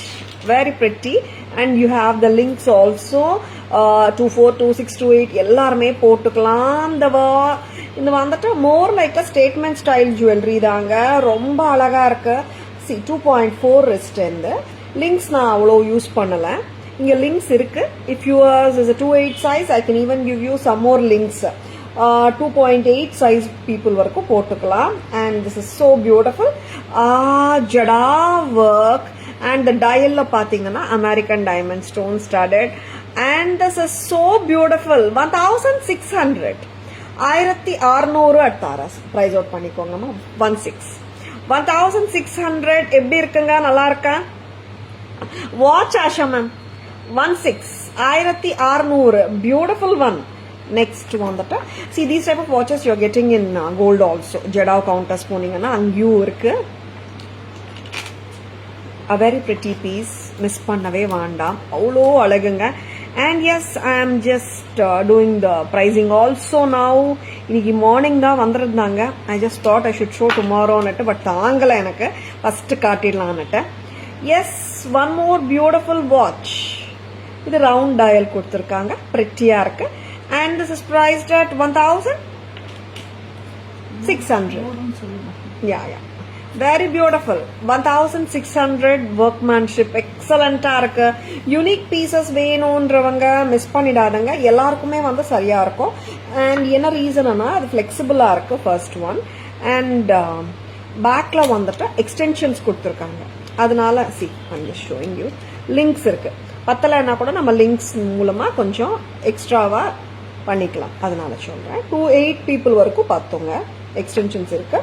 very pretty. And you have the links also. 24, 26, 28 எல்லாருமே போட்டுக்கலாம். இந்த வந்துட்டு more like a statement style jewellery தாங்க. ரொம்ப அழகா இருக்கு. 2.4 ரிஸ்ட். லிங்க்ஸ் நான் அவ்வளோ யூஸ் பண்ணல. இங்க லிங்க்ஸ் இருக்கு. If yours is 28 size I can even give you some more links. 2.8 size people வரைக்கும் போட்டுக்கலாம். And this is so beautiful. Jada work and the டயல்ல பாத்தீங்கன்னா American diamond stone studded. And this is so beautiful. 1600 1600 at Taras. Price out பண்ணிக்கோங்கம்மா. 1600 எப்படி இருக்குங்க? நல்லா இருக்கா? Watch Asha ma'am 1600 beautiful one. Next வந்துட்டு see these type of watches you are getting in gold also. Jada counters போனீங்கன்னா அங்கேயும் இருக்கு. a very pretty piece. Miss பண்ணவே வேண்டாம், அவ்வளோ அழகுங்க. And yes, I am just doing the pricing also now. இன்னைக்கு மார்னிங் தான் வந்திருந்தாங்க. I just thought I should show tomorrow நட்டு, பட் தாங்கல எனக்கு. ஃபர்ஸ்ட் காட்டிடலான்னுட்டு. Yes, one more beautiful watch. இது ரவுண்ட் டயல் கொடுத்துருக்காங்க, பிரிட்டியா இருக்கு. And this is priced at 1600. Yeah. Very beautiful. 1600 workmanship. Excellent இருக்கு. யூனிக் பீசஸ் வேணும்ன்றவங்க மிஸ் பண்ணிடாதங்க. எல்லாருக்குமே வந்து சரியா இருக்கும். அண்ட் என்ன ரீசன்னா அது ஃபிளெக்சிபிளா இருக்கு. First one. அண்ட் பேக்ல வந்துட்டு எக்ஸ்டென்ஷன்ஸ் கொடுத்துருக்காங்க. அதனால see I'm just showing you links இருக்கு. பத்தலைன்னா கூட நம்ம லிங்க்ஸ் மூலமா கொஞ்சம் எக்ஸ்ட்ராவா பண்ணிக்கலாம். அதனால சொல்றேன். 2-8 people வரைக்கும் பார்த்தோங்க. எக்ஸ்டென்ஷன்ஸ் இருக்கு.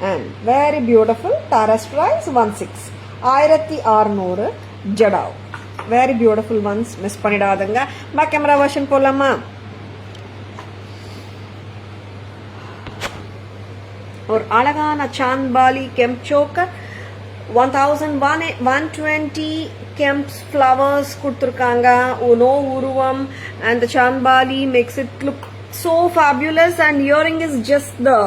And very beautiful Taras price 1600 jadau. Very beautiful ones, miss பண்ணிடாதுங்க. பேக் கேமரா வெர்ஷன் போலாமா? ஒரு அழகான chandbali kemp choker 1120 kemps flowers கொடுத்திருக்காங்க. நோ உருவம். and the chandbali makes it look so fabulous and earring is just the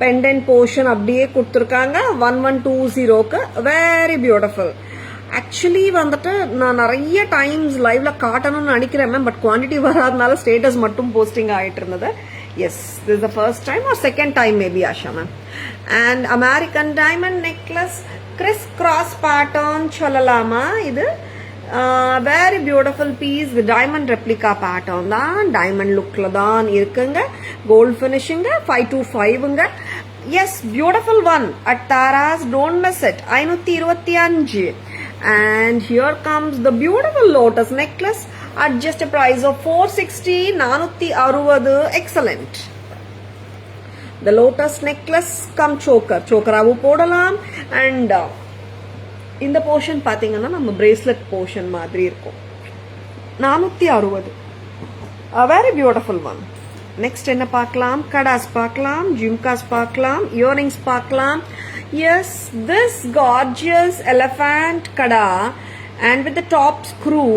pendant portion அப்படியே கொடுத்திருக்காங்க. 1120க்கு very beautiful. ஆக்சுவலி வந்துட்டு நான் நிறைய டைம்ஸ் லைவ்ல காட்டணும்னு நினைக்கிறேன் மேம், பட் குவான்டிட்டி வராதனால ஸ்டேட்டஸ் மட்டும் போஸ்டிங் ஆயிட்டு இருந்தது. Yes, this is the first time or second time maybe Asha ma'am. And American diamond necklace criss cross pattern சொல்லலாமா? இது very beautiful piece with diamond replica pattern தான், diamond lookல தான் இருக்குங்க. gold finishing 525ங்க. yes, beautiful one at Taras, don't miss it. 525. and here comes the beautiful lotus necklace at just a price of 460. 460. excellent. the lotus necklace come choker போடலாம். and இந்த போர்ஷன் பாத்தீங்கன்னா நம்ம பிரேஸ்லெட் போர்ஷன் மாதிரி இருக்கும். 460. a very beautiful one. next என்ன பார்க்கலாம்? கடாஸ் பார்க்கலாம், ஜிம்காஸ் பார்க்கலாம், இயரிங்ஸ் பார்க்கலாம். yes, this gorgeous elephant kada and with the top screw,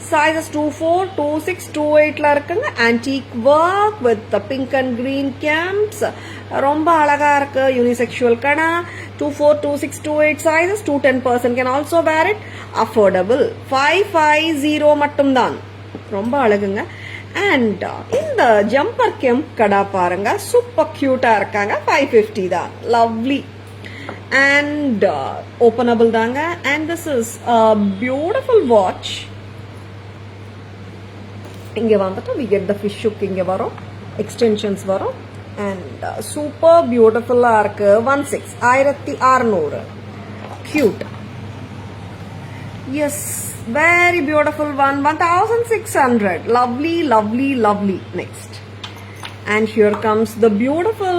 sizes 24, 26, 28 ல இருக்குங்க. antique work with the pink and green camps. ரொம்ப அழகா இருக்கு. unisexual kada 24, 26, 28 sizes. 210% can also wear it. affordable 550 மட்டும் தான். ரொம்ப அழகுங்க. and இந்த ஜம்பர் கெம்ப் கடா பாருங்க, சூப்பர் கியூட்டா இருக்காங்க. 550 தான். lovely and openable தாங்க. and this is a beautiful watch. இங்க வந்துட்டு we get the fish hook இங்க வரும், extensions வரும். and super beautiful இருக்கு. 1600. cute. yes, very beautiful one. 1600. lovely, lovely, lovely. next, and here comes the beautiful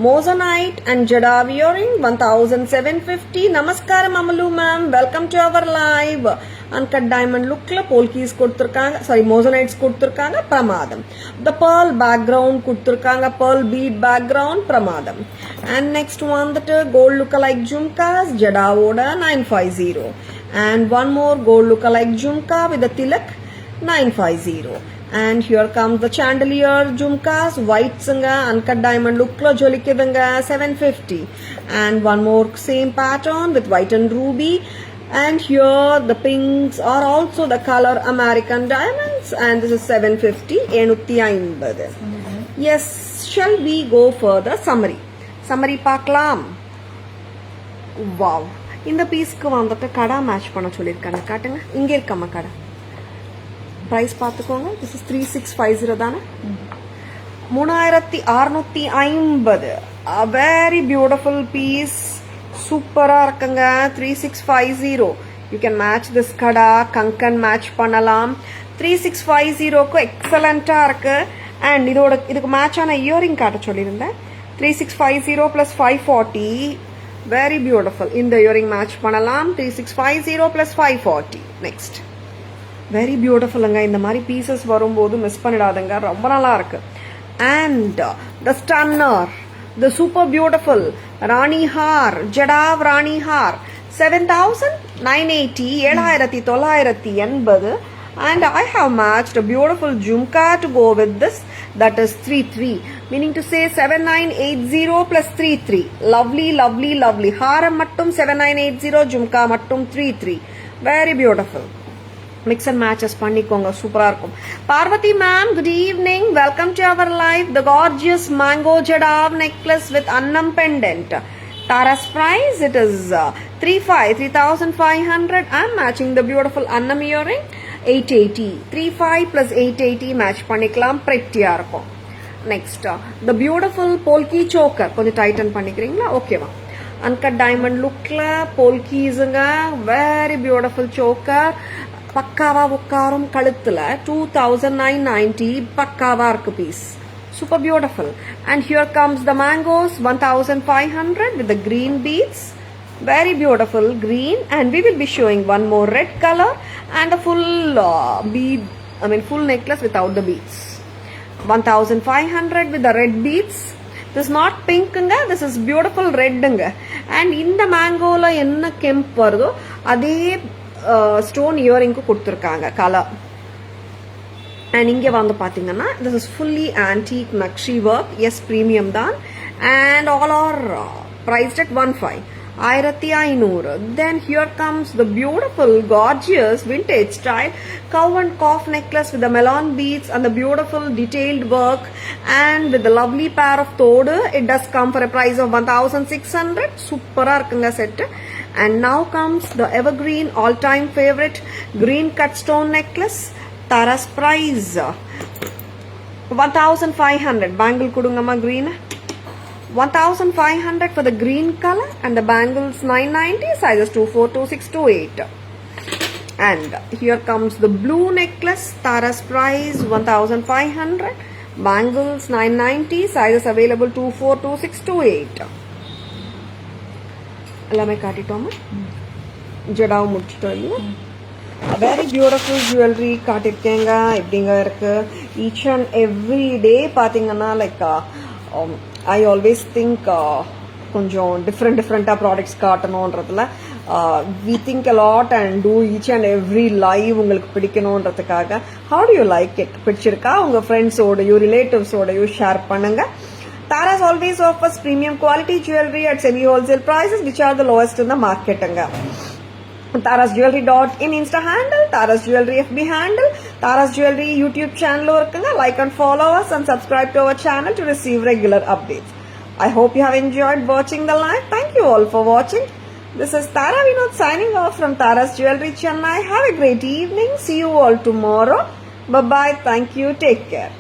Moissanite and Jada earring 1750. Namaskaram Amalu ma'am, welcome to our live. Uncut diamond lookla polkis கொடுத்திருக்காங்க, sorry Moissanites கொடுத்திருக்காங்க. பிரமாதம். the pearl background கொடுத்திருக்காங்க, pearl bead background. பிரமாதம். and next one that gold lookalike jhumkas Jada oda 950. and one more gold lookalike jhumka with the tilak 950. and here comes the chandelier jhumkas, white sanga, uncut diamond look lo jolikidanga 750. and one more same pattern with white and ruby. and here the pinks are also the color American diamonds, and this is 750. 750. yes, shall we go for the summary பார்க்கலாம். wow, இந்த பீஸ்க்கு வந்துட்டு கடா மேட்ச் பண்ண சொல்லியிருக்காங்க. காட்டுங்க, இங்க இருக்கம்மா கடா. price பார்த்துக்கோங்க. this is 3650 தானே. 3650. a very beautiful piece. சூப்பரா இருக்குங்க. 3650. you can match this kada, kankan match பண்ணலாம். 3650க்கு எக்ஸலண்டா இருக்கு. and இதுக்கு மேட்ச் ஆன இயரிங் காட்ட சொல்லியிருந்தேன். 3650 plus 540. very beautiful. இந்த இயரிங் மேட்ச் பண்ணலாம். 3650 plus 540. next, very beautiful ங்க. இந்த மாதிரி பீசஸ் வரும்போது மிஸ் பண்ணிடாதங்க, ரொம்ப நல்லா இருக்கு. and the stunner, the super beautiful Rani Har, Jadav Rani Har 7980. 7980. and I have matched a beautiful jhumka to go with this, that is 33, meaning to say 7980 plus 33. lovely, lovely, lovely. haram mattum 7980, jhumka mattum 33. very beautiful. mix and matches பண்ணிக்கோங்க, சூப்பரா இருக்கும். Parvathi ma'am, good evening, welcome to our live. the gorgeous mango jadav necklace with annam pendant. Tara's price, it is 3500. I'm matching the beautiful annam earring 880. 35 plus 880 match பண்ணிக்கலாம், pretty-ஆ இருக்கும். next, the beautiful polki choker கொஞ்சம் tighten பண்ணிக்கிறீங்களா? ஓகேவா. uncut diamond lookல polkisங்க very beautiful choker பக்காவா உட்காரும் கழுத்துல 2990 பக்காவா இருக்கு piece super beautiful. And here comes the mangoes 1500 with the green beads, very beautiful green. And we will be showing one more red color and a full full necklace without the beads, 1500 with the red beads. This is not pink nga, this is beautiful red nga. And in the mango la enna kemp varudho adhe stone earring ku kuduthirukanga color. And inge vandu pathina this is fully antique nakshi work, yes premium dhaan, and all are priced at 1500. Then here comes the beautiful gorgeous vintage style cow and calf necklace with the melon beads and the beautiful detailed work and with the lovely pair of thodu. It does come for a price of 1600. Super irukanga set. And now comes the evergreen all time favorite green cut stone necklace. Tara's price 1500. Bangle kudungama green 1500 for the green color, and the bangles 990, sizes 24, 26, 28. And here comes the blue necklace. Tara's price 1500. Bangles 990, sizes available 24, 26, 28. எல்லாமே காட்டிட்டோமா? ஜடாவு முடிச்சிட்டோம் இல்லையா? Very beautiful jewelry காட்டிருக்கேங்க. எப்படிங்க இருக்கு? Each and every day பாத்தீங்கன்னா like I always think கொஞ்சம் டிஃப்ரெண்ட்டாக products காட்டணுன்றதுல we think a lot and do each and every live உங்களுக்கு பிடிக்கணுன்றதுக்காக. How do you like it? பிடிச்சிருக்கா? உங்கள் ஃப்ரெண்ட்ஸோடையோ ரிலேட்டிவ்ஸோடையோ ஷேர் பண்ணுங்க. Tara's always offers premium quality jewelry at semi-wholesale prices which are the lowest in the market. tarasjewelry.in Insta handle, Tara's Jewelry FB handle, Tara's Jewelry YouTube channel irukanga. Like and follow us and subscribe to our channel to receive regular updates. I hope you have enjoyed watching the live. Thank you all for watching. This is Tara Vinod signing off from Tara's Jewelry Chennai. Have a great evening. See you all tomorrow. Bye bye. Thank you. Take care.